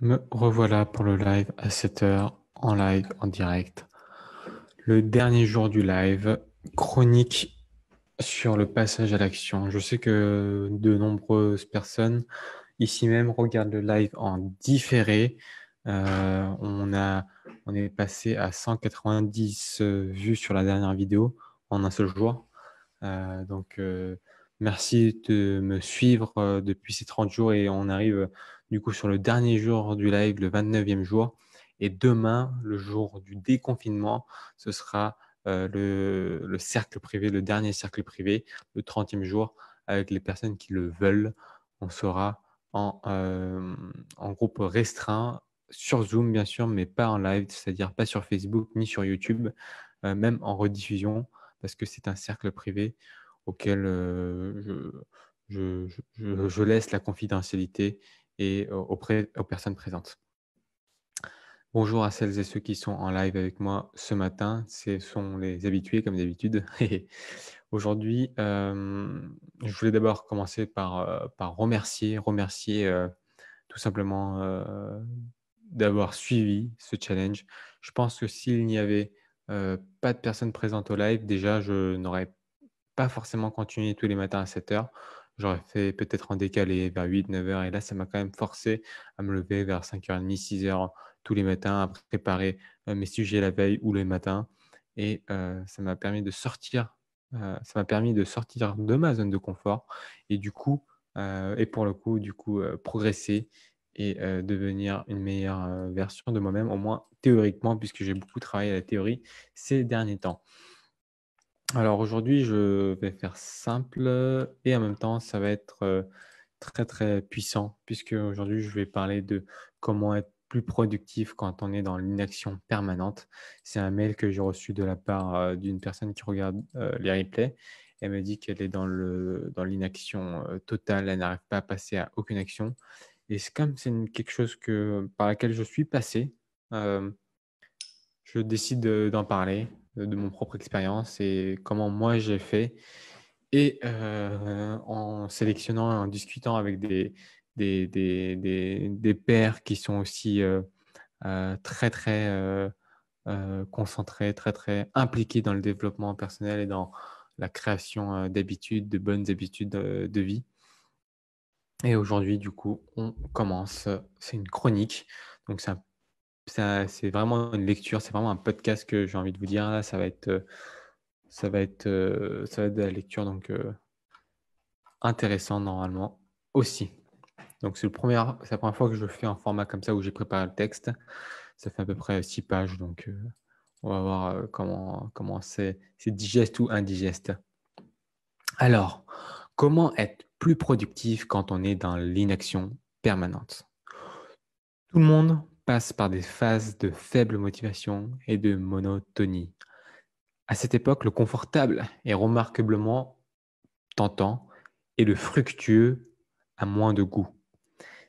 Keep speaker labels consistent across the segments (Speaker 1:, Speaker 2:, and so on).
Speaker 1: Me revoilà pour le live à 7h, en live, en direct. Le dernier jour du live, chronique sur le passage à l'action. Je sais que de nombreuses personnes ici même regardent le live en différé. On est passé à 190 vues sur la dernière vidéo en un seul jour. Merci de me suivre depuis ces 30 jours et on arrive du coup sur le dernier jour du live, le 29e jour. Et demain, le jour du déconfinement, ce sera le cercle privé, le dernier cercle privé, le 30e jour, avec les personnes qui le veulent. On sera en groupe restreint sur Zoom, bien sûr, mais pas en live, c'est-à-dire pas sur Facebook ni sur YouTube, même en rediffusion, parce que c'est un cercle privé auquel je laisse la confidentialité et auprès aux personnes présentes. Bonjour à celles et ceux qui sont en live avec moi ce matin. Ce sont les habitués, comme d'habitude. Aujourd'hui, je voulais d'abord commencer par remercier tout simplement d'avoir suivi ce challenge. Je pense que s'il n'y avait pas de personnes présentes au live, déjà, je n'aurais pas forcément continué tous les matins à 7h. J'aurais fait peut-être en décalé vers 8-9h et là, ça m'a quand même forcé à me lever vers 5h30, 6h tous les matins, à préparer mes sujets la veille ou le matin. Et ça m'a permis de sortir de ma zone de confort et du coup, et pour le coup, progresser et devenir une meilleure version de moi-même, au moins théoriquement, puisque j'ai beaucoup travaillé à la théorie ces derniers temps. Alors aujourd'hui, je vais faire simple et en même temps, ça va être très très puissant puisque aujourd'hui, je vais parler de comment être plus productif quand on est dans l'inaction permanente. C'est un mail que j'ai reçu de la part d'une personne qui regarde les replays. Elle me dit qu'elle est dans l'inaction totale, elle n'arrive pas à passer à aucune action. Et c'est comme c'est quelque chose par laquelle je suis passé, euh, je décide d'en parler, de mon propre expérience et comment moi j'ai fait. Et en sélectionnant, en discutant avec des pairs qui sont aussi très, très concentrés, très, très impliqués dans le développement personnel et dans la création d'habitudes, de bonnes habitudes de vie. Et aujourd'hui, du coup, on commence. C'est une chronique. Donc, c'est vraiment une lecture, c'est vraiment un podcast que j'ai envie de vous dire. Là, ça va être de la lecture, donc intéressant normalement aussi. Donc, c'est la première fois que je fais un format comme ça où j'ai préparé le texte. Ça fait à peu près 6 pages, donc on va voir comment c'est digeste ou indigeste. Alors, comment être plus productif quand on est dans l'inaction permanente? Tout le monde passe par des phases de faible motivation et de monotonie. À cette époque, le confortable est remarquablement tentant et le fructueux a moins de goût.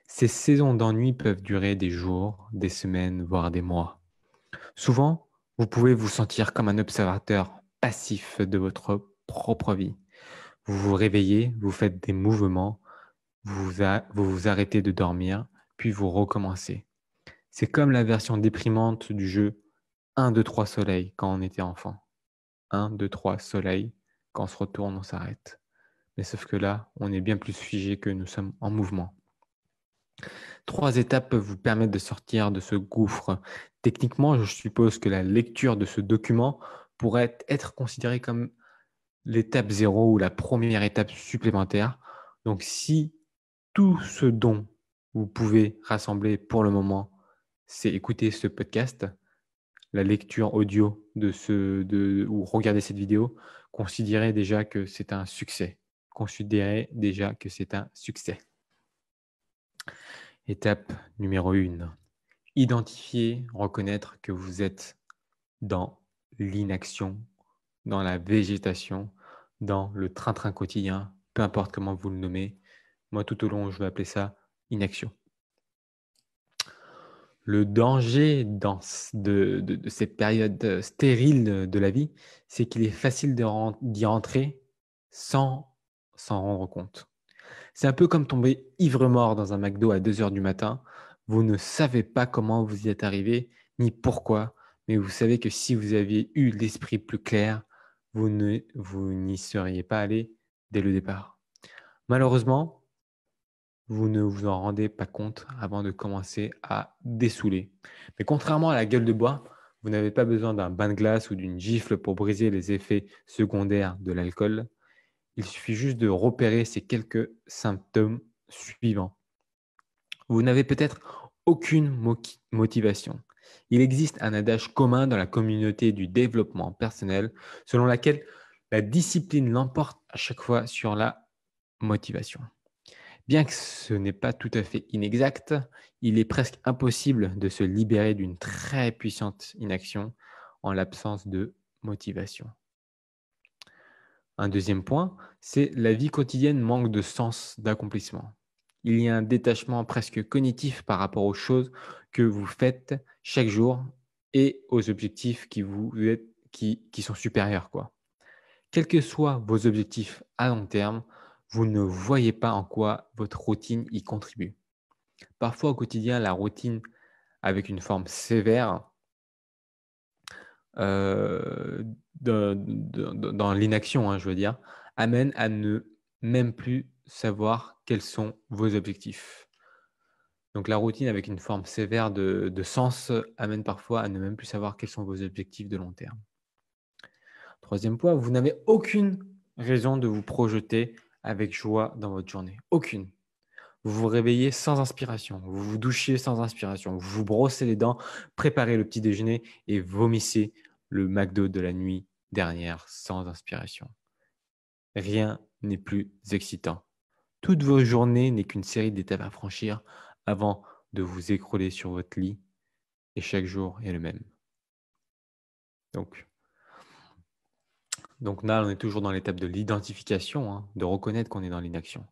Speaker 1: Ces saisons d'ennui peuvent durer des jours, des semaines, voire des mois. Souvent, vous pouvez vous sentir comme un observateur passif de votre propre vie. Vous vous réveillez, vous faites des mouvements, vous vous arrêtez de dormir, puis vous recommencez. C'est comme la version déprimante du jeu 1, 2, 3 soleil quand on était enfant. 1, 2, 3 soleil, quand on se retourne, on s'arrête. Mais sauf que là, on est bien plus figé que nous sommes en mouvement. 3 étapes peuvent vous permettre de sortir de ce gouffre. Techniquement, je suppose que la lecture de ce document pourrait être considérée comme l'étape 0 ou la première étape supplémentaire. Donc, si tout ce dont vous pouvez rassembler pour le moment, c'est écouter ce podcast, la lecture audio ou regarder cette vidéo, considérez déjà que c'est un succès. Considérez déjà que c'est un succès. Étape numéro 1. Identifier, reconnaître que vous êtes dans l'inaction, dans la végétation, dans le train-train quotidien, peu importe comment vous le nommez. Moi, tout au long, je vais appeler ça inaction. Le danger de cette période stérile de la vie, c'est qu'il est facile d'y rentrer sans s'en rendre compte. C'est un peu comme tomber ivre-mort dans un McDo à 2h du matin. Vous ne savez pas comment vous y êtes arrivé, ni pourquoi, mais vous savez que si vous aviez eu l'esprit plus clair, vous n'y seriez pas allé dès le départ. Malheureusement, vous ne vous en rendez pas compte avant de commencer à dessouler. Mais contrairement à la gueule de bois, vous n'avez pas besoin d'un bain de glace ou d'une gifle pour briser les effets secondaires de l'alcool. Il suffit juste de repérer ces quelques symptômes suivants. Vous n'avez peut-être aucune motivation. Il existe un adage commun dans la communauté du développement personnel selon laquelle la discipline l'emporte à chaque fois sur la motivation. Bien que ce n'est pas tout à fait inexact, il est presque impossible de se libérer d'une très puissante inaction en l'absence de motivation. Un deuxième point, c'est la vie quotidienne manque de sens, d'accomplissement. Il y a un détachement presque cognitif par rapport aux choses que vous faites chaque jour et aux objectifs qui sont supérieurs, quoi. Quels que soient vos objectifs à long terme, vous ne voyez pas en quoi votre routine y contribue. Parfois au quotidien, la routine avec une forme sévère euh, dans l'inaction, je veux dire, amène à ne même plus savoir quels sont vos objectifs. Donc la routine avec une forme sévère de sens amène parfois à ne même plus savoir quels sont vos objectifs de long terme. Troisième point, vous n'avez aucune raison de vous projeter avec joie dans votre journée. Aucune. Vous vous réveillez sans inspiration, vous vous douchez sans inspiration, vous vous brossez les dents, préparez le petit déjeuner et vomissez le McDo de la nuit dernière sans inspiration. Rien n'est plus excitant. Toute vos journées n'est qu'une série d'étapes à franchir avant de vous écrouler sur votre lit et chaque jour est le même. Donc là, on est toujours dans l'étape de l'identification, de reconnaître qu'on est dans l'inaction.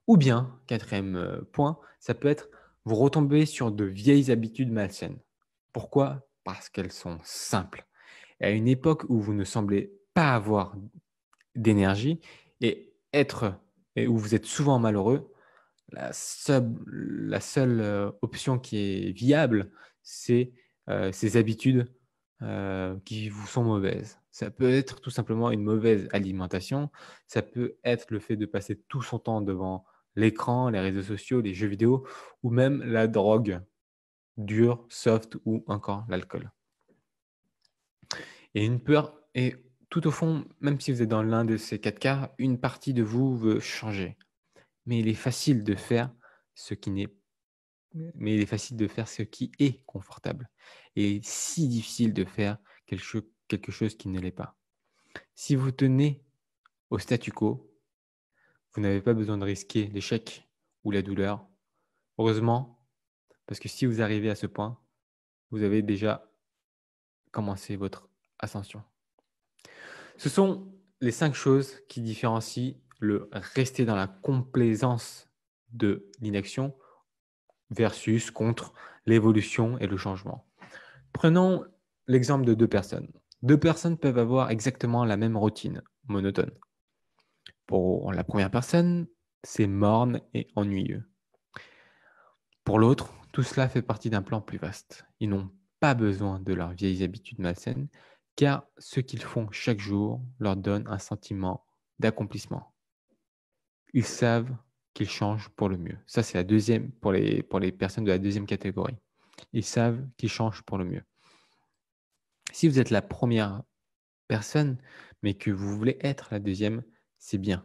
Speaker 1: Ou bien, quatrième point, ça peut être vous retomber sur de vieilles habitudes malsaines. Pourquoi? Parce qu'elles sont simples. Et à une époque où vous ne semblez pas avoir d'énergie et où vous êtes souvent malheureux, la seule option qui est viable, c'est ces habitudes qui vous sont mauvaises. Ça peut être tout simplement une mauvaise alimentation, ça peut être le fait de passer tout son temps devant l'écran, les réseaux sociaux, les jeux vidéo, ou même la drogue, dure, soft ou encore l'alcool. Et une peur, et tout au fond, même si vous êtes dans l'un de ces 4 cas, une partie de vous veut changer. Mais il est facile de faire ce qui n'est mais il est facile de faire ce qui est confortable. Et si difficile de faire quelque chose qui ne l'est pas. Si vous tenez au statu quo, vous n'avez pas besoin de risquer l'échec ou la douleur. Heureusement, parce que si vous arrivez à ce point, vous avez déjà commencé votre ascension. Ce sont les 5 choses qui différencient le rester dans la complaisance de l'inaction versus contre l'évolution et le changement. Prenons l'exemple de 2 personnes. 2 personnes peuvent avoir exactement la même routine, monotone. Pour la première personne, c'est morne et ennuyeux. Pour l'autre, tout cela fait partie d'un plan plus vaste. Ils n'ont pas besoin de leurs vieilles habitudes malsaines, car ce qu'ils font chaque jour leur donne un sentiment d'accomplissement. Ils savent qu'ils changent pour le mieux. Ça, c'est la deuxième, pour les personnes de la deuxième catégorie. Ils savent qu'ils changent pour le mieux. Si vous êtes la première personne, mais que vous voulez être la deuxième, c'est bien.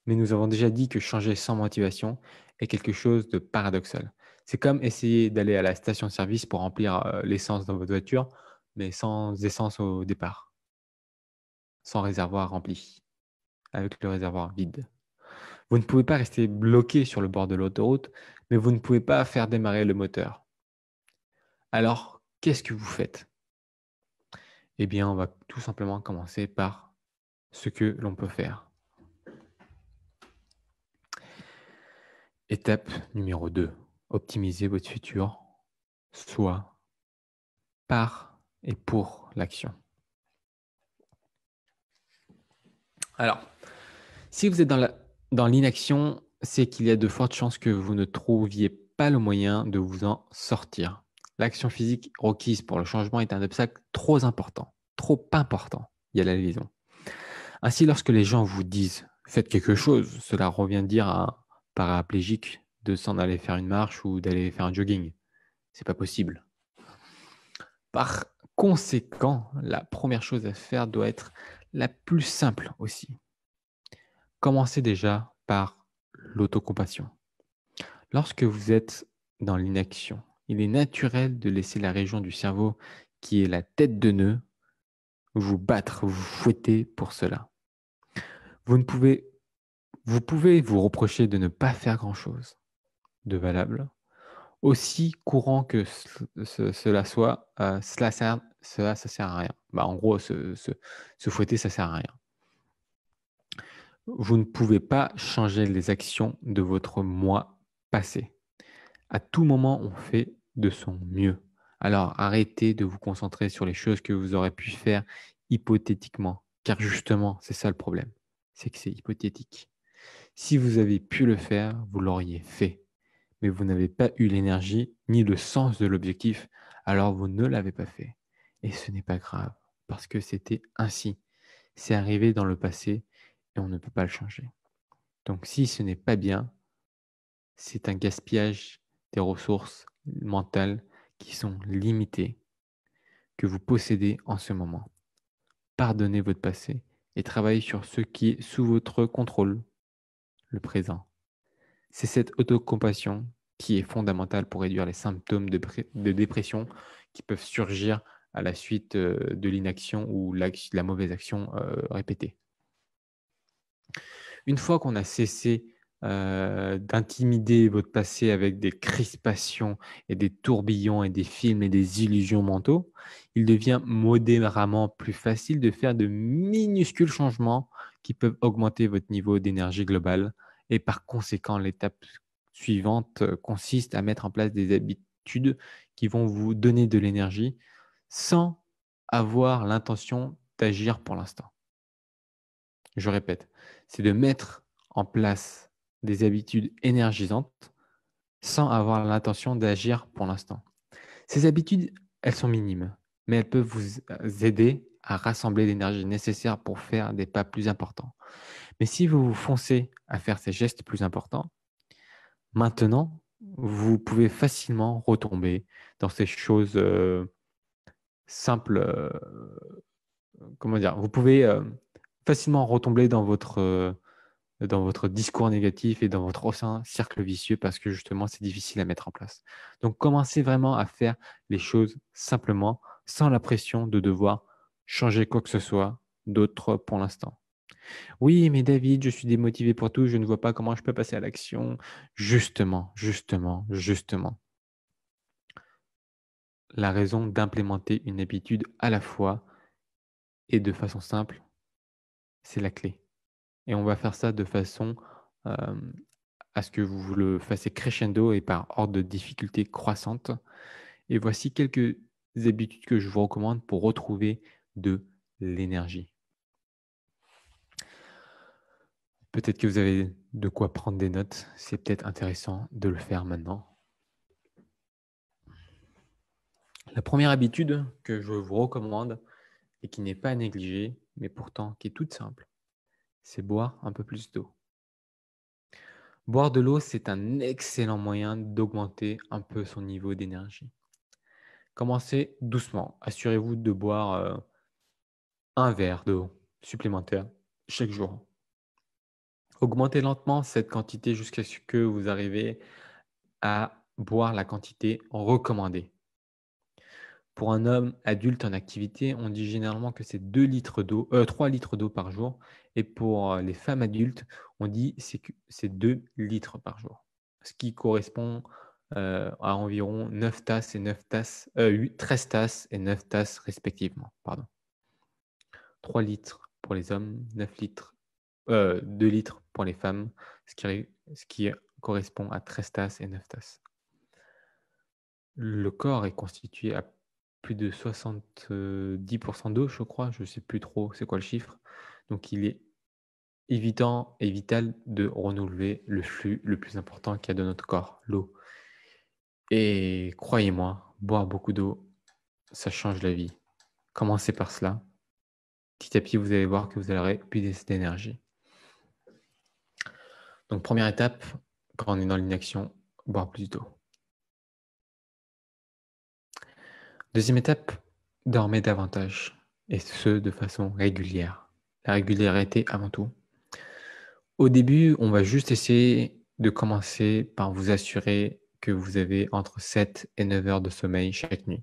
Speaker 1: Mais nous avons déjà dit que changer sans motivation est quelque chose de paradoxal. C'est comme essayer d'aller à la station-service pour remplir l'essence dans votre voiture, mais sans essence au départ, sans réservoir rempli, avec le réservoir vide. Vous ne pouvez pas rester bloqué sur le bord de l'autoroute, mais vous ne pouvez pas faire démarrer le moteur. Alors, qu'est-ce que vous faites? Eh bien, on va tout simplement commencer par ce que l'on peut faire. Étape numéro 2. Optimisez votre futur, soit par et pour l'action. Alors, si vous êtes dans l'inaction, c'est qu'il y a de fortes chances que vous ne trouviez pas le moyen de vous en sortir. L'action physique requise pour le changement est un obstacle trop important, trop important. Il y a la liaison. Ainsi, lorsque les gens vous disent faites quelque chose, cela revient dire à un paraplégique de s'en aller faire une marche ou d'aller faire un jogging. C'est pas possible. Par conséquent, la première chose à faire doit être la plus simple aussi. Commencez déjà par l'autocompassion. Lorsque vous êtes dans l'inaction, il est naturel de laisser la région du cerveau qui est la tête de nœud vous battre, vous fouetter pour cela. Vous pouvez vous reprocher de ne pas faire grand-chose de valable. Aussi courant que cela soit, ça sert à rien. En gros, se fouetter, ça sert à rien. Vous ne pouvez pas changer les actions de votre moi passé. À tout moment, on fait de son mieux. Alors arrêtez de vous concentrer sur les choses que vous aurez pu faire hypothétiquement, car justement, c'est ça le problème, c'est que c'est hypothétique. Si vous avez pu le faire, vous l'auriez fait, mais vous n'avez pas eu l'énergie ni le sens de l'objectif, alors vous ne l'avez pas fait. Et ce n'est pas grave, parce que c'était ainsi. C'est arrivé dans le passé et on ne peut pas le changer. Donc si ce n'est pas bien, c'est un gaspillage des ressources mentales qui sont limitées, que vous possédez en ce moment. Pardonnez votre passé et travaillez sur ce qui est sous votre contrôle, le présent. C'est cette autocompassion qui est fondamentale pour réduire les symptômes de dépression qui peuvent surgir à la suite de l'inaction ou la mauvaise action répétée. Une fois qu'on a cessé d'intimider votre passé avec des crispations et des tourbillons et des films et des illusions mentaux, il devient modérément plus facile de faire de minuscules changements qui peuvent augmenter votre niveau d'énergie globale. Et par conséquent, l'étape suivante consiste à mettre en place des habitudes qui vont vous donner de l'énergie sans avoir l'intention d'agir pour l'instant. Je répète, c'est de mettre en place des habitudes énergisantes sans avoir l'intention d'agir pour l'instant. Ces habitudes, elles sont minimes, mais elles peuvent vous aider à rassembler l'énergie nécessaire pour faire des pas plus importants. Mais si vous vous foncez à faire ces gestes plus importants, maintenant, vous pouvez facilement retomber dans ces choses simples. Comment dire? Vous pouvez facilement retomber dans votre discours négatif et dans votre ancien cercle vicieux parce que justement, c'est difficile à mettre en place. Donc, commencez vraiment à faire les choses simplement, sans la pression de devoir changer quoi que ce soit d'autre pour l'instant. Oui, mais David, je suis démotivé pour tout, je ne vois pas comment je peux passer à l'action. Justement. La raison d'implémenter une habitude à la fois et de façon simple, c'est la clé. Et on va faire ça de façon à ce que vous le fassiez crescendo et par ordre de difficulté croissante. Et voici quelques habitudes que je vous recommande pour retrouver de l'énergie. Peut-être que vous avez de quoi prendre des notes. C'est peut-être intéressant de le faire maintenant. La première habitude que je vous recommande et qui n'est pas à négliger, mais pourtant qui est toute simple, c'est boire un peu plus d'eau. Boire de l'eau, c'est un excellent moyen d'augmenter un peu son niveau d'énergie. Commencez doucement. Assurez-vous de boire un verre d'eau supplémentaire chaque jour. Augmentez lentement cette quantité jusqu'à ce que vous arrivez à boire la quantité recommandée. Pour un homme adulte en activité, on dit généralement que c'est 3 litres d'eau par jour. Et pour les femmes adultes, on dit que c'est 2 litres par jour. Ce qui correspond à environ 9 tasses et 13 tasses et 9 tasses respectivement. Pardon. 3 litres pour les hommes, 2 litres pour les femmes, ce qui correspond à 13 tasses et 9 tasses. Le corps est constitué à plus de 70% d'eau, je crois. Je ne sais plus trop c'est quoi le chiffre. Donc, il est évident et vital de renouveler le flux le plus important qu'il y a de notre corps, l'eau. Et croyez-moi, boire beaucoup d'eau, ça change la vie. Commencez par cela. Petit à petit, vous allez voir que vous aurez plus d'énergie. Donc, première étape, quand on est dans l'inaction, boire plus d'eau. Deuxième étape, dormez davantage, et ce, de façon régulière. La régularité avant tout. Au début, on va juste essayer de commencer par vous assurer que vous avez entre 7 et 9 heures de sommeil chaque nuit.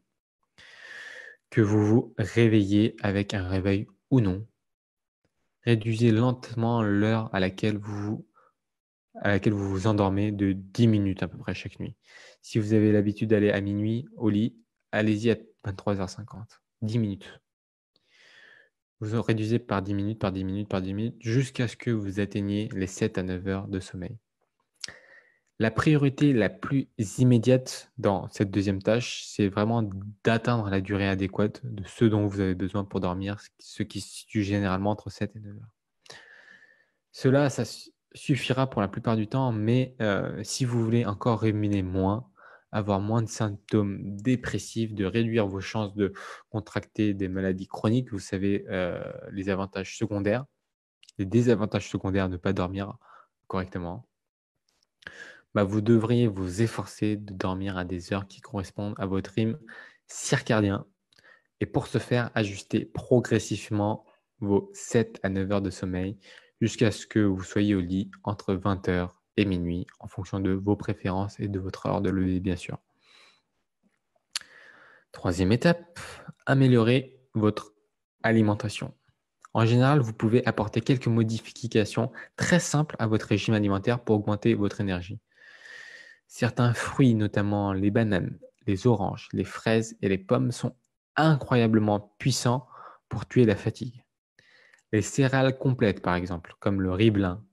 Speaker 1: Que vous vous réveillez avec un réveil ou non. Réduisez lentement l'heure à laquelle vous vous endormez de 10 minutes à peu près chaque nuit. Si vous avez l'habitude d'aller à minuit au lit, allez-y à 23h50. 10 minutes. Vous en réduisez par 10 minutes, par 10 minutes, par 10 minutes, jusqu'à ce que vous atteigniez les 7 à 9 heures de sommeil. La priorité la plus immédiate dans cette deuxième tâche, c'est vraiment d'atteindre la durée adéquate de ce dont vous avez besoin pour dormir, ce qui se situe généralement entre 7 et 9 heures. Cela, ça suffira pour la plupart du temps, mais si vous voulez encore ruminer moins, avoir moins de symptômes dépressifs, de réduire vos chances de contracter des maladies chroniques, vous savez, les avantages secondaires, les désavantages secondaires de ne pas dormir correctement, bah, vous devriez vous efforcer de dormir à des heures qui correspondent à votre rythme circadien. Et pour ce faire, ajustez progressivement vos 7 à 9 heures de sommeil jusqu'à ce que vous soyez au lit entre 20 heures et minuit en fonction de vos préférences et de votre heure de lever, bien sûr. Troisième étape, améliorer votre alimentation. En général, vous pouvez apporter quelques modifications très simples à votre régime alimentaire pour augmenter votre énergie. Certains fruits, notamment les bananes, les oranges, les fraises et les pommes, sont incroyablement puissants pour tuer la fatigue. Les céréales complètes, par exemple, comme le riz brun,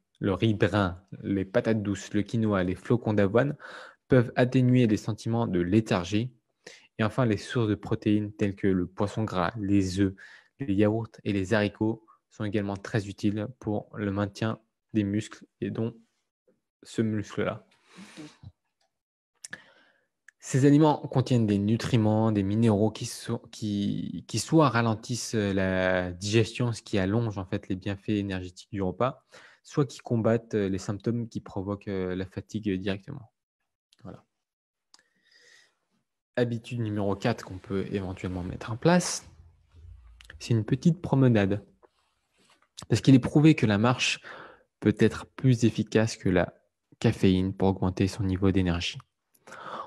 Speaker 1: les patates douces, le quinoa, les flocons d'avoine, peuvent atténuer les sentiments de léthargie. Et enfin, les sources de protéines telles que le poisson gras, les œufs, les yaourts et les haricots sont également très utiles pour le maintien des muscles et dont ce muscle-là. Ces aliments contiennent des nutriments, des minéraux qui soit ralentissent la digestion, ce qui allonge en fait les bienfaits énergétiques du repas, soit qui combattent les symptômes qui provoquent la fatigue directement. Voilà. Habitude numéro 4 qu'on peut éventuellement mettre en place, c'est une petite promenade. Parce qu'il est prouvé que la marche peut être plus efficace que la caféine pour augmenter son niveau d'énergie.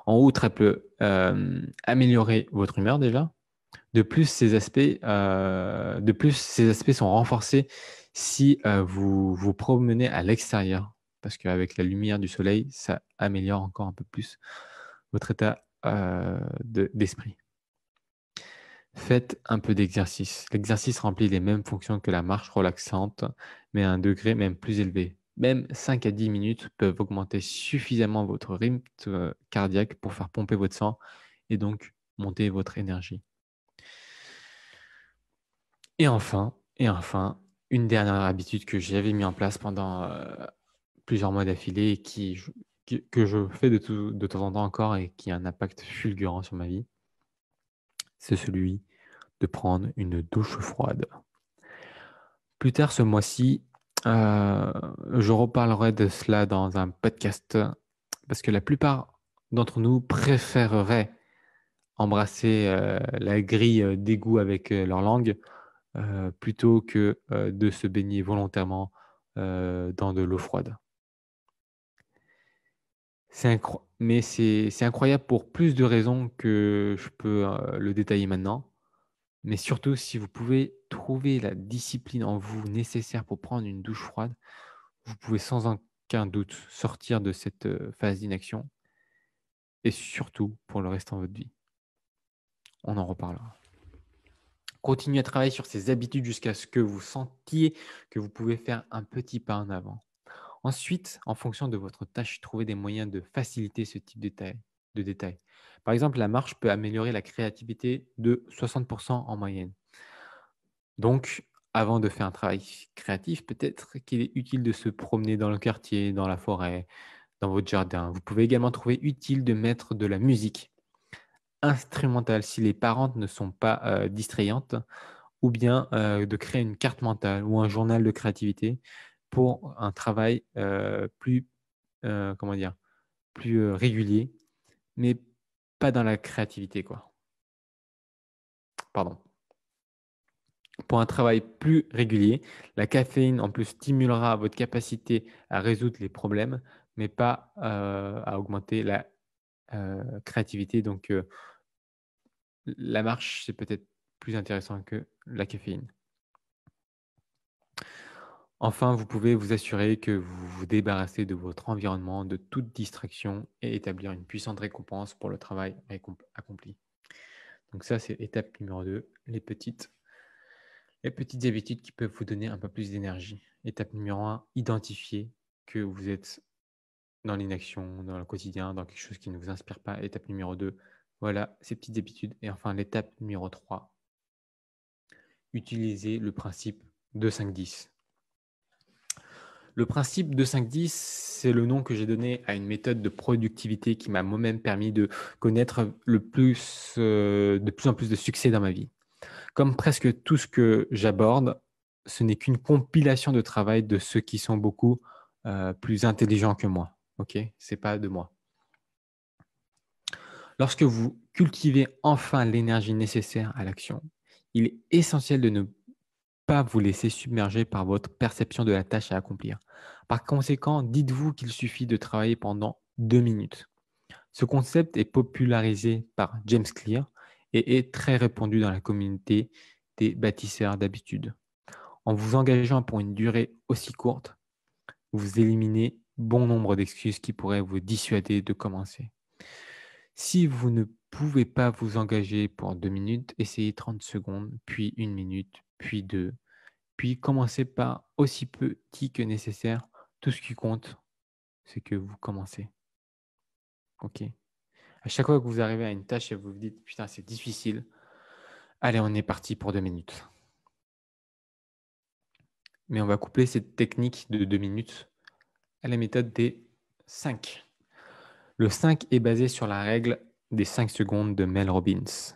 Speaker 1: En outre, elle peut améliorer votre humeur déjà. De plus, ces aspects sont renforcés si vous vous promenez à l'extérieur, parce qu'avec la lumière du soleil, ça améliore encore un peu plus votre état d'esprit. Faites un peu d'exercice. L'exercice remplit les mêmes fonctions que la marche relaxante, mais à un degré même plus élevé. Même 5 à 10 minutes peuvent augmenter suffisamment votre rythme cardiaque pour faire pomper votre sang et donc monter votre énergie. Et enfin, une dernière habitude que j'avais mis en place pendant plusieurs mois d'affilée et que je fais de temps en temps encore et qui a un impact fulgurant sur ma vie, c'est celui de prendre une douche froide. Plus tard ce mois-ci, je reparlerai de cela dans un podcast parce que la plupart d'entre nous préféreraient embrasser la grille d'égout avec leur langue plutôt que de se baigner volontairement dans de l'eau froide. Mais c'est incroyable pour plus de raisons que je peux le détailler maintenant. Mais surtout, si vous pouvez trouver la discipline en vous nécessaire pour prendre une douche froide, vous pouvez sans aucun doute sortir de cette phase d'inaction et surtout pour le restant de votre vie. On en reparlera. Continuez à travailler sur ces habitudes jusqu'à ce que vous sentiez que vous pouvez faire un petit pas en avant. Ensuite, en fonction de votre tâche, trouvez des moyens de faciliter ce type de détails. Par exemple, la marche peut améliorer la créativité de 60% en moyenne. Donc, avant de faire un travail créatif, peut-être qu'il est utile de se promener dans le quartier, dans la forêt, dans votre jardin. Vous pouvez également trouver utile de mettre de la musique instrumentale si les parents ne sont pas distrayantes, ou bien de créer une carte mentale ou un journal de créativité pour un travail plus, comment dire, plus régulier, mais pas dans la créativité, quoi. Pardon. Pour un travail plus régulier, la caféine en plus stimulera votre capacité à résoudre les problèmes, mais pas à augmenter la créativité. Donc, la marche, c'est peut-être plus intéressant que la caféine. Enfin, vous pouvez vous assurer que vous vous débarrassez de votre environnement, de toute distraction et établir une puissante récompense pour le travail accompli. Donc ça, c'est étape numéro 2, les petites habitudes qui peuvent vous donner un peu plus d'énergie. Étape numéro 1, identifier que vous êtes dans l'inaction, dans le quotidien, dans quelque chose qui ne vous inspire pas. Étape numéro 2, voilà ces petites habitudes. Et enfin, l'étape numéro 3, utilisez le principe de 5-10. Le principe de 5-10, c'est le nom que j'ai donné à une méthode de productivité qui m'a moi-même permis de connaître de plus en plus de succès dans ma vie. Comme presque tout ce que j'aborde, ce n'est qu'une compilation de travail de ceux qui sont beaucoup plus intelligents que moi. Ok, c'est pas de moi. Lorsque vous cultivez enfin l'énergie nécessaire à l'action, il est essentiel de ne pas vous laisser submerger par votre perception de la tâche à accomplir. Par conséquent, dites-vous qu'il suffit de travailler pendant 2 minutes. Ce concept est popularisé par James Clear et est très répandu dans la communauté des bâtisseurs d'habitudes. En vous engageant pour une durée aussi courte, vous éliminez bon nombre d'excuses qui pourraient vous dissuader de commencer. Si vous ne pouvez pas vous engager pour 2 minutes, essayez 30 secondes, puis 1 minute, puis 2. Puis commencez par aussi petit que nécessaire. Tout ce qui compte, c'est que vous commencez. OK? À chaque fois que vous arrivez à une tâche et vous vous dites: «Putain, c'est difficile», allez, on est parti pour 2 minutes. Mais on va coupler cette technique de 2 minutes à la méthode des 5. Le 5 est basé sur la règle des 5 secondes de Mel Robbins.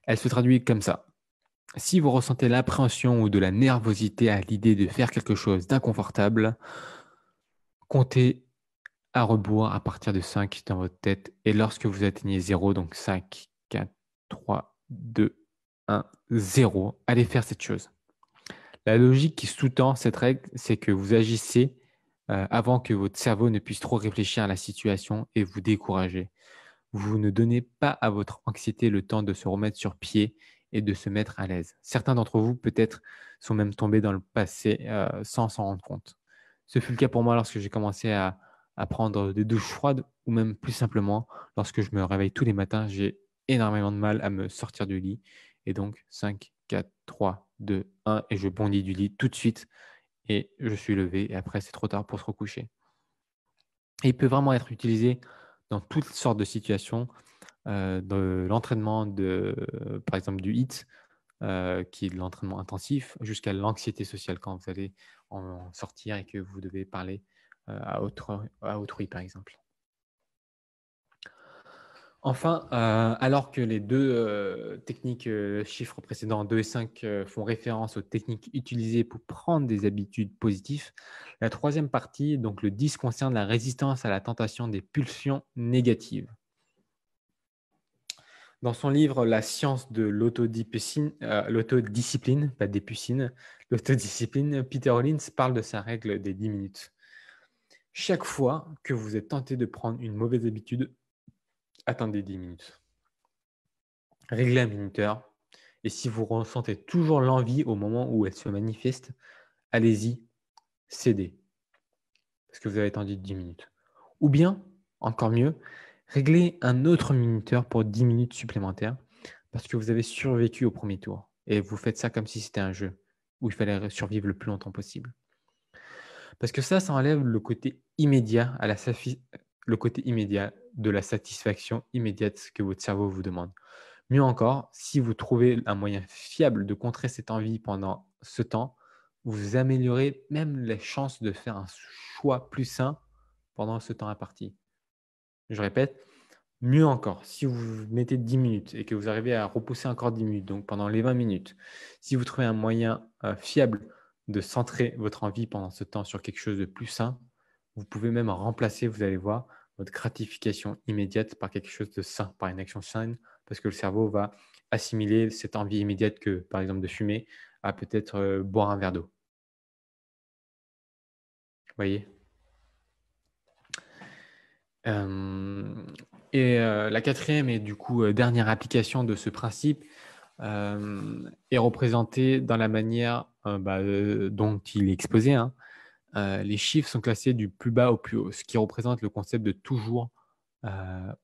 Speaker 1: Elle se traduit comme ça: si vous ressentez l'appréhension ou de la nervosité à l'idée de faire quelque chose d'inconfortable, comptez à rebours à partir de 5 dans votre tête et lorsque vous atteignez 0, donc 5, 4, 3, 2, 1, 0, allez faire cette chose. La logique qui sous-tend cette règle, c'est que vous agissez avant que votre cerveau ne puisse trop réfléchir à la situation et vous décourager. Vous ne donnez pas à votre anxiété le temps de se remettre sur pied et de se mettre à l'aise. Certains d'entre vous, peut-être, sont même tombés dans le passé sans s'en rendre compte. Ce fut le cas pour moi lorsque j'ai commencé à prendre des douches froides ou même plus simplement, lorsque je me réveille tous les matins, j'ai énormément de mal à me sortir du lit. Et donc, 5, 4, 3, 2, 1, et je bondis du lit tout de suite et je suis levé et après, c'est trop tard pour se recoucher. Et il peut vraiment être utilisé dans toutes sortes de situations, de l'entraînement par exemple du HIIT, qui est de l'entraînement intensif, jusqu'à l'anxiété sociale quand vous allez en sortir et que vous devez parler, à autrui, par exemple. Enfin, alors que les 2 techniques, chiffres précédents 2 et 5 font référence aux techniques utilisées pour prendre des habitudes positives, la troisième partie, donc le 10, concerne la résistance à la tentation des pulsions négatives. Dans son livre «La science de l'autodiscipline», pas des pucines, l'autodiscipline, Peter Hollins parle de sa règle des 10 minutes. Chaque fois que vous êtes tenté de prendre une mauvaise habitude, attendez 10 minutes. Réglez un minuteur et si vous ressentez toujours l'envie au moment où elle se manifeste, allez-y, cédez, parce que vous avez attendu 10 minutes. Ou bien, encore mieux, réglez un autre minuteur pour 10 minutes supplémentaires parce que vous avez survécu au premier tour et vous faites ça comme si c'était un jeu où il fallait survivre le plus longtemps possible. Parce que ça enlève le côté immédiat le côté immédiat de la satisfaction immédiate que votre cerveau vous demande. Mieux encore, si vous trouvez un moyen fiable de contrer cette envie pendant ce temps, vous améliorez même les chances de faire un choix plus sain pendant ce temps imparti. Je répète, mieux encore, si vous mettez 10 minutes et que vous arrivez à repousser encore 10 minutes, donc pendant les 20 minutes, si vous trouvez un moyen fiable de centrer votre envie pendant ce temps sur quelque chose de plus sain, vous pouvez même remplacer, vous allez voir, votre gratification immédiate par quelque chose de sain, par une action saine, parce que le cerveau va assimiler cette envie immédiate que, par exemple, de fumer, à peut-être boire un verre d'eau. Vous voyez? Hem la quatrième et du coup, dernière application de ce principe, est représentée dans la manière, dont il est exposé, hein. Les chiffres sont classés du plus bas au plus haut, ce qui représente le concept de toujours, heu,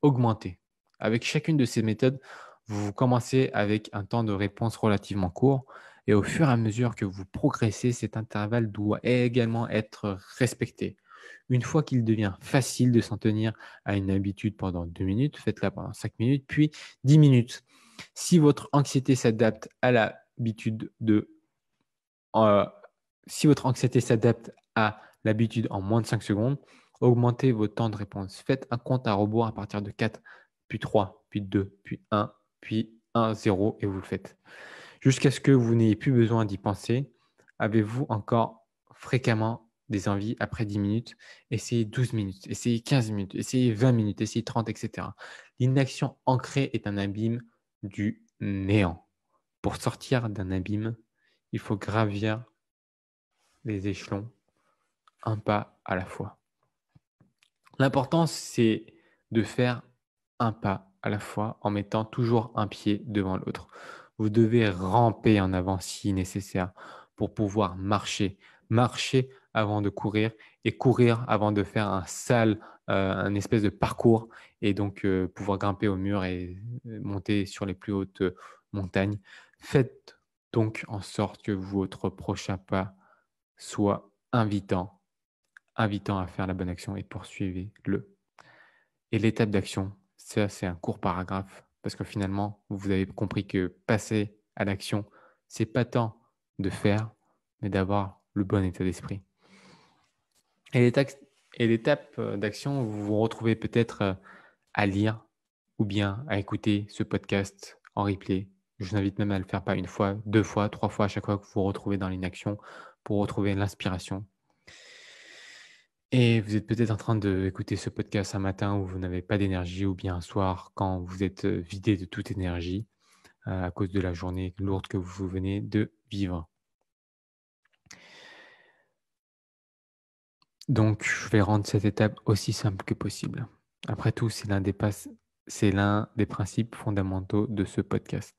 Speaker 1: augmenter. Avec chacune de ces méthodes, vous commencez avec un temps de réponse relativement court et au fur et à mesure que vous progressez, cet intervalle doit également être respecté. Une fois qu'il devient facile de s'en tenir à une habitude pendant 2 minutes, faites-la pendant 5 minutes, puis 10 minutes. Si votre anxiété s'adapte à l'habitude de Heu, si votre anxiété s'adapte à l'habitude en moins de 5 secondes, augmentez votre temps de réponse. Faites un compte à rebours à partir de 4, puis 3, puis 2, puis 1, 0 et vous le faites. Jusqu'à ce que vous n'ayez plus besoin d'y penser. Avez-vous encore fréquemment des envies après 10 minutes? Essayez 12 minutes, essayez 15 minutes, essayez 20 minutes, essayez 30, et cetera. L'inaction ancrée est un abîme du néant. Pour sortir d'un abîme, il faut gravir les échelons, un pas à la fois. L'important, c'est de faire un pas à la fois en mettant toujours un pied devant l'autre. Vous devez ramper en avant si nécessaire pour pouvoir marcher. Marcher avant de courir et courir avant de faire un espèce de parcours et donc pouvoir grimper au mur et monter sur les plus hautes montagnes. Faites donc en sorte que votre prochain pas soit invitant à faire la bonne action et poursuivez-le. Et l'étape d'action, ça, c'est un court paragraphe parce que finalement, vous avez compris que passer à l'action, c'est pas tant de faire, mais d'avoir le bon état d'esprit. Et l'étape d'action, vous vous retrouvez peut-être à lire ou bien à écouter ce podcast en replay. Je vous invite même à le faire pas une fois, 2 fois, 3 fois à chaque fois que vous vous retrouvez dans l'inaction pour retrouver l'inspiration. Et vous êtes peut-être en train d'écouter ce podcast un matin où vous n'avez pas d'énergie ou bien un soir quand vous êtes vidé de toute énergie à cause de la journée lourde que vous venez de vivre. Donc, je vais rendre cette étape aussi simple que possible. Après tout, c'est l'un des principes fondamentaux de ce podcast.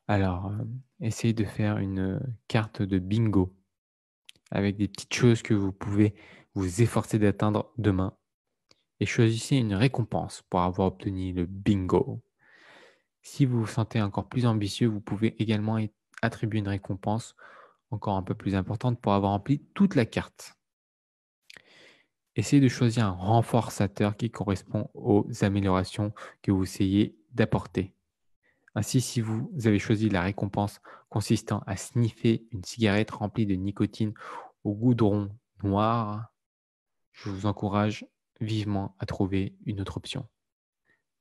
Speaker 1: Alors, essayez de faire une carte de bingo avec des petites choses que vous pouvez vous efforcer d'atteindre demain et choisissez une récompense pour avoir obtenu le bingo. Si vous vous sentez encore plus ambitieux, vous pouvez également attribuer une récompense encore un peu plus importante pour avoir rempli toute la carte. Essayez de choisir un renforçateur qui correspond aux améliorations que vous essayez d'apporter. Ainsi, si vous avez choisi la récompense consistant à sniffer une cigarette remplie de nicotine au goudron noir, je vous encourage vivement à trouver une autre option.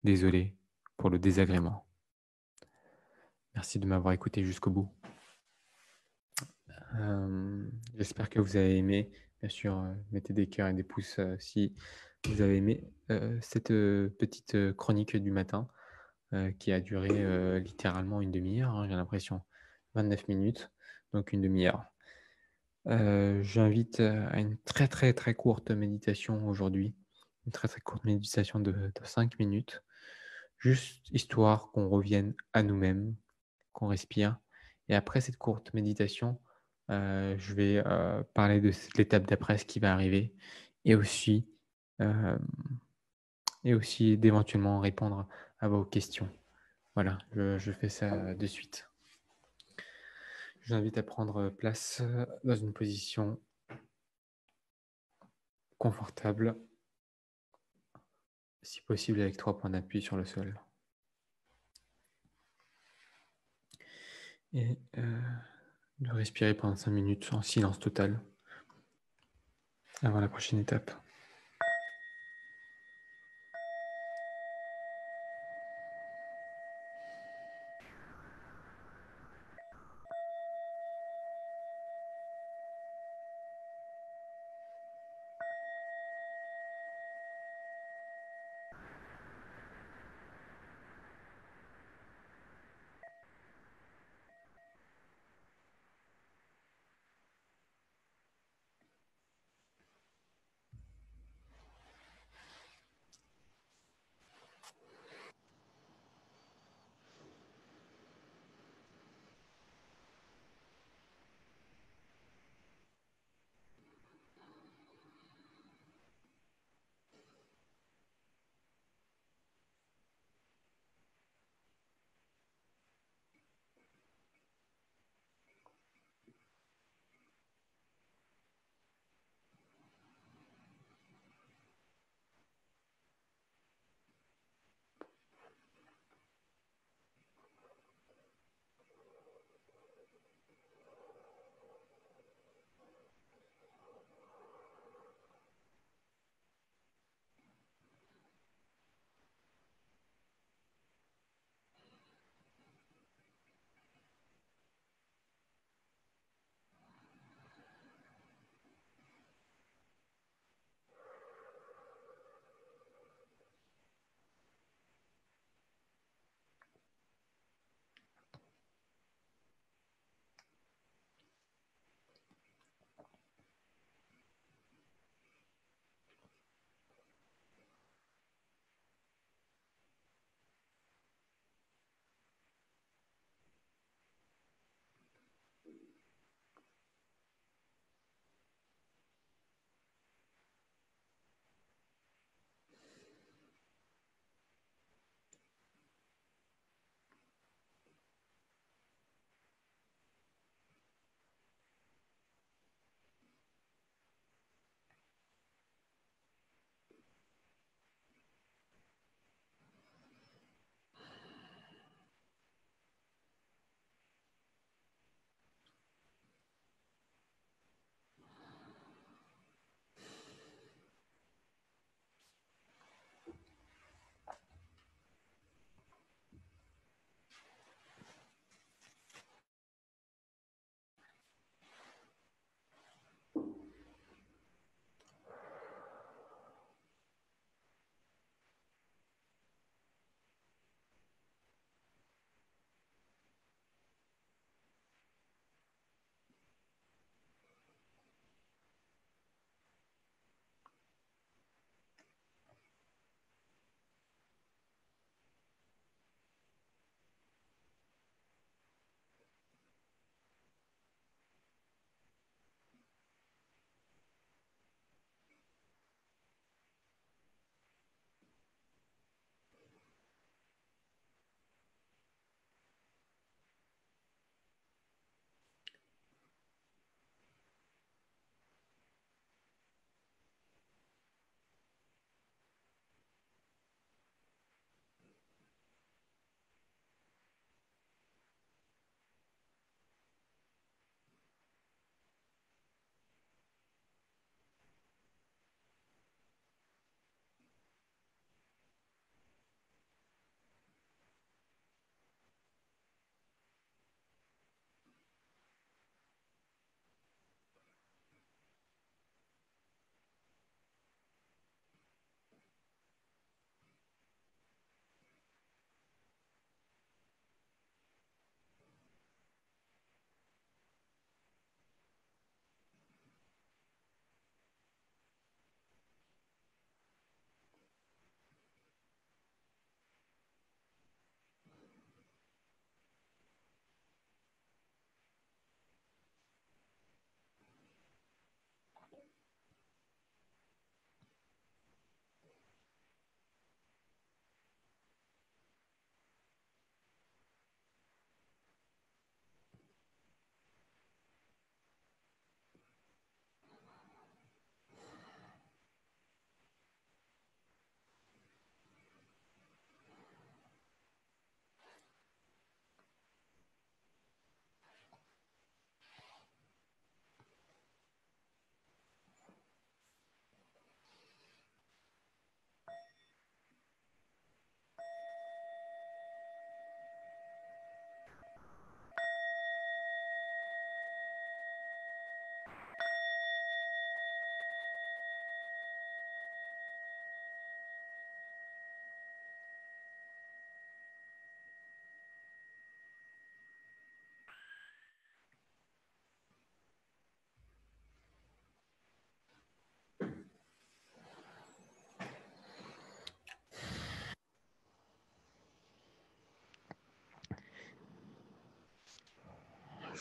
Speaker 1: Désolé pour le désagrément. Merci de m'avoir écouté jusqu'au bout. J'espère que vous avez aimé. Bien sûr, mettez des cœurs et des pouces si vous avez aimé cette petite chronique du matin qui a duré littéralement une demi-heure, hein, j'ai l'impression. 29 minutes, donc une demi-heure. J'invite à une très très très courte méditation aujourd'hui. Une très très courte méditation de 5 minutes. Juste histoire qu'on revienne à nous-mêmes, qu'on respire. Et après cette courte méditation, je vais parler de l'étape d'après, ce qui va arriver, et aussi, euh, et aussi d'éventuellement répondre à vos questions. Voilà, je fais ça de suite. Je vous invite à prendre place dans une position confortable, si possible avec 3 points d'appui sur le sol. Et de respirer pendant 5 minutes en silence total avant la prochaine étape.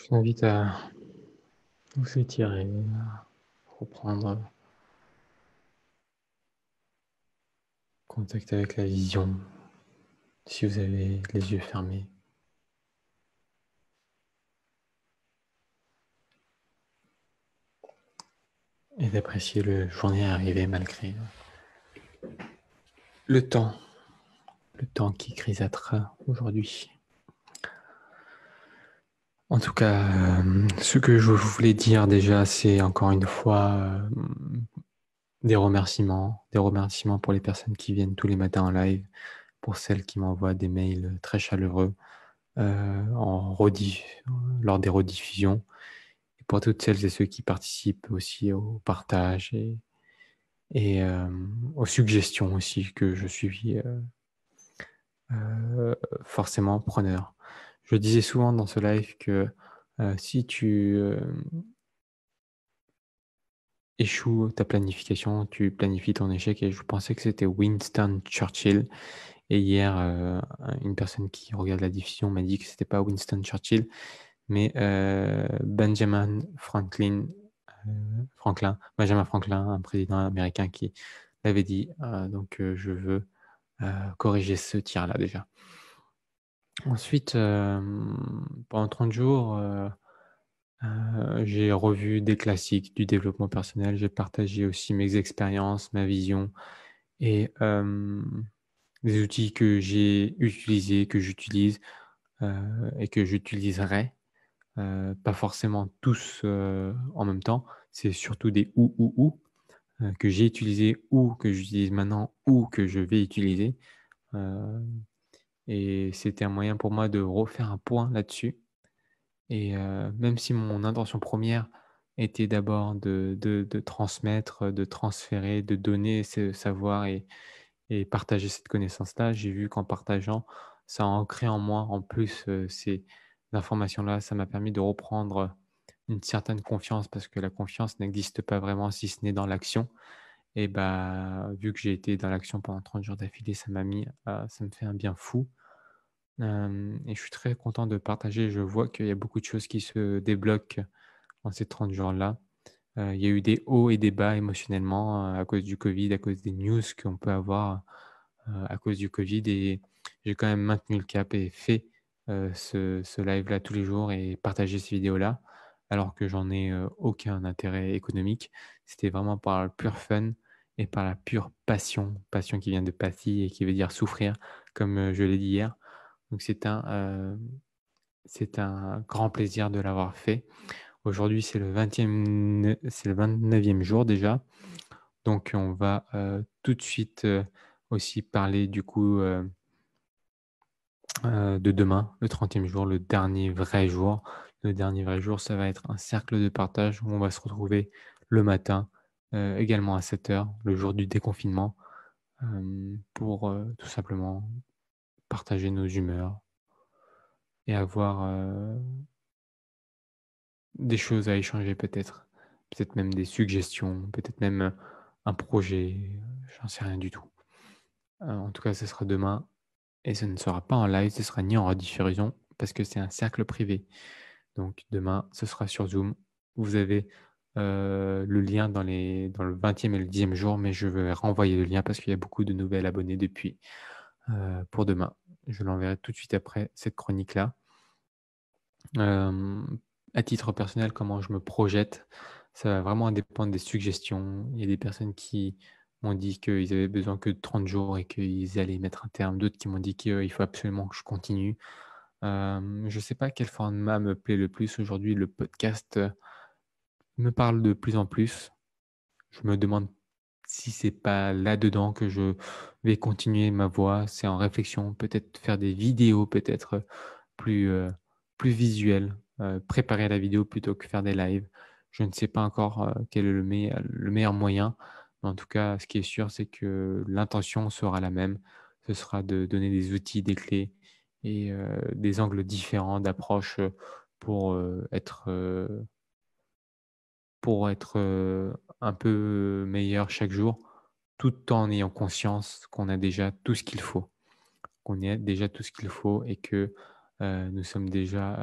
Speaker 1: Je t'invite à vous étirer, à reprendre contact avec la vision, si vous avez les yeux fermés. Et d'apprécier le journée arrivée malgré le temps qui grisâtre aujourd'hui. En tout cas, ce que je voulais dire déjà, c'est encore une fois des remerciements pour les personnes qui viennent tous les matins en live, pour celles qui m'envoient des mails très chaleureux lors des rediffusions, et pour toutes celles et ceux qui participent aussi au partage et aux suggestions aussi, que je suis forcément preneur. Je disais souvent dans ce live que si tu échoues ta planification, tu planifies ton échec, et je pensais que c'était Winston Churchill. Et hier, une personne qui regarde la diffusion m'a dit que c'était pas Winston Churchill, mais Benjamin Franklin, un président américain qui l'avait dit. Donc, je veux corriger ce tir-là déjà. Ensuite, pendant 30 jours, j'ai revu des classiques du développement personnel. J'ai partagé aussi mes expériences, ma vision et des outils que j'ai utilisés, que j'utilise et que j'utiliserai. Pas forcément tous en même temps. C'est surtout des ou que j'ai utilisés ou que j'utilise maintenant ou que je vais utiliser. Et c'était un moyen pour moi de refaire un point là-dessus. Et même si mon intention première était d'abord de transmettre, de transférer, de donner ce savoir et partager cette connaissance-là, j'ai vu qu'en partageant, ça a ancré en moi en plus ces informations-là. Ça m'a permis de reprendre une certaine confiance, parce que la confiance n'existe pas vraiment si ce n'est dans l'action. Et bah, vu que j'ai été dans l'action pendant 30 jours d'affilée, ça me fait un bien fou. Et je suis très content de partager. Je vois qu'il y a beaucoup de choses qui se débloquent dans ces 30 jours-là. Il y a eu des hauts et des bas émotionnellement à cause du Covid, à cause des news qu'on peut avoir à cause du Covid, et j'ai quand même maintenu le cap et fait ce live-là tous les jours et partagé ces vidéos-là, alors que j'en ai aucun intérêt économique. C'était vraiment par le pur fun et par la pure passion qui vient de pathie et qui veut dire souffrir, comme je l'ai dit hier. Donc c'est un grand plaisir de l'avoir fait. Aujourd'hui, c'est le 29e jour déjà. Donc on va tout de suite aussi parler du coup de demain, le 30e jour, le dernier vrai jour. Le dernier vrai jour, ça va être un cercle de partage où on va se retrouver le matin, également à 7h, le jour du déconfinement, pour tout simplement partager nos humeurs et avoir des choses à échanger peut-être. Peut-être même des suggestions, peut-être même un projet, j'en sais rien du tout. En tout cas, ce sera demain et ce ne sera pas en live, ce sera ni en rediffusion parce que c'est un cercle privé. Donc demain, ce sera sur Zoom. Vous avez le lien dans le 20e et le 10e jour, mais je vais renvoyer le lien parce qu'il y a beaucoup de nouvelles abonnés depuis pour demain. Je l'enverrai tout de suite après cette chronique-là. À titre personnel, comment je me projette, ça va vraiment dépendre des suggestions. Il y a des personnes qui m'ont dit qu'ils avaient besoin que de 30 jours et qu'ils allaient y mettre un terme. D'autres qui m'ont dit qu'il faut absolument que je continue. Je ne sais pas quel format me plaît le plus aujourd'hui. Le podcast me parle de plus en plus. Je me demande si c'est pas là-dedans que je vais continuer ma voie. C'est en réflexion, peut-être faire des vidéos, peut-être plus, plus visuelles, préparer la vidéo plutôt que faire des lives. Je ne sais pas encore quel est le meilleur moyen. Mais en tout cas, ce qui est sûr, c'est que l'intention sera la même. Ce sera de donner des outils, des clés et des angles différents d'approche pour être un peu meilleur chaque jour, tout en ayant conscience qu'on a déjà tout ce qu'il faut. Qu'on ait déjà tout ce qu'il faut et que nous sommes déjà,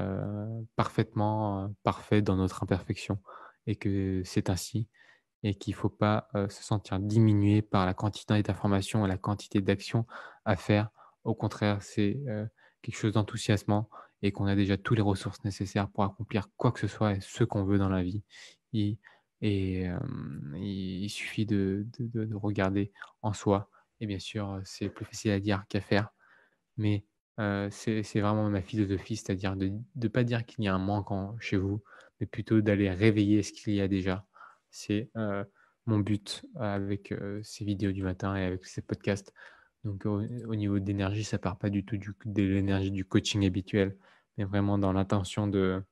Speaker 1: parfaitement, parfaits dans notre imperfection et que c'est ainsi et qu'il ne faut pas, se sentir diminué par la quantité d'informations et la quantité d'actions à faire. Au contraire, c'est, quelque chose d'enthousiasmant et qu'on a déjà toutes les ressources nécessaires pour accomplir quoi que ce soit et ce qu'on veut dans la vie. Il il suffit de regarder en soi et bien sûr, c'est plus facile à dire qu'à faire, mais c'est vraiment ma philosophie, c'est-à-dire de pas dire qu'il y a un manque chez vous, mais plutôt d'aller réveiller ce qu'il y a déjà. C'est, mon but avec, ces vidéos du matin et avec ces podcasts. Donc au niveau d'énergie, ça part pas du tout de l'énergie du coaching habituel, mais vraiment dans l'intention de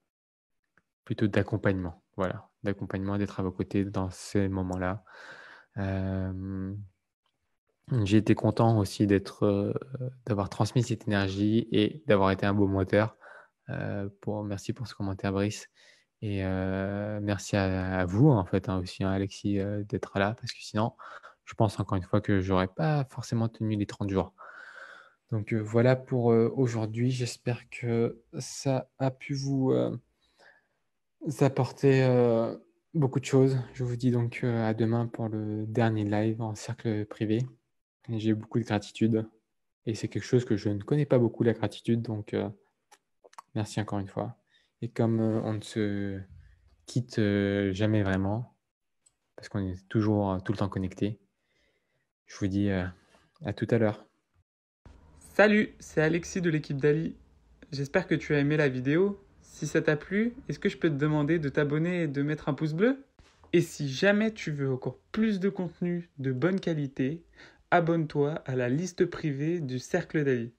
Speaker 1: plutôt d'accompagnement. Voilà, d'accompagnement, d'être à vos côtés dans ces moments-là. Hem J'ai été content aussi d'avoir transmis cette énergie et d'avoir été un beau moteur. Merci pour ce commentaire Brice et merci à vous en fait, hein, aussi, hein, Alexis, d'être là parce que sinon, je pense encore une fois que j'aurais pas forcément tenu les 30 jours. Donc voilà pour, aujourd'hui. J'espère que ça a pu apporter, beaucoup de choses. Je vous dis donc, à demain pour le dernier live en cercle privé. Et j'ai beaucoup de gratitude et c'est quelque chose que je ne connais pas beaucoup, la gratitude, donc merci encore une fois et comme, on ne se quitte, jamais vraiment parce qu'on est toujours, tout le temps connecté, je vous dis, à tout à l'heure.
Speaker 2: Salut, c'est Alexis de l'équipe d'Ali. J'espère que tu as aimé la vidéo. Si ça t'a plu, est-ce que je peux te demander de t'abonner et de mettre un pouce bleu? Et si jamais tu veux encore plus de contenu de bonne qualité, abonne-toi à la liste privée du Cercle d'Ali.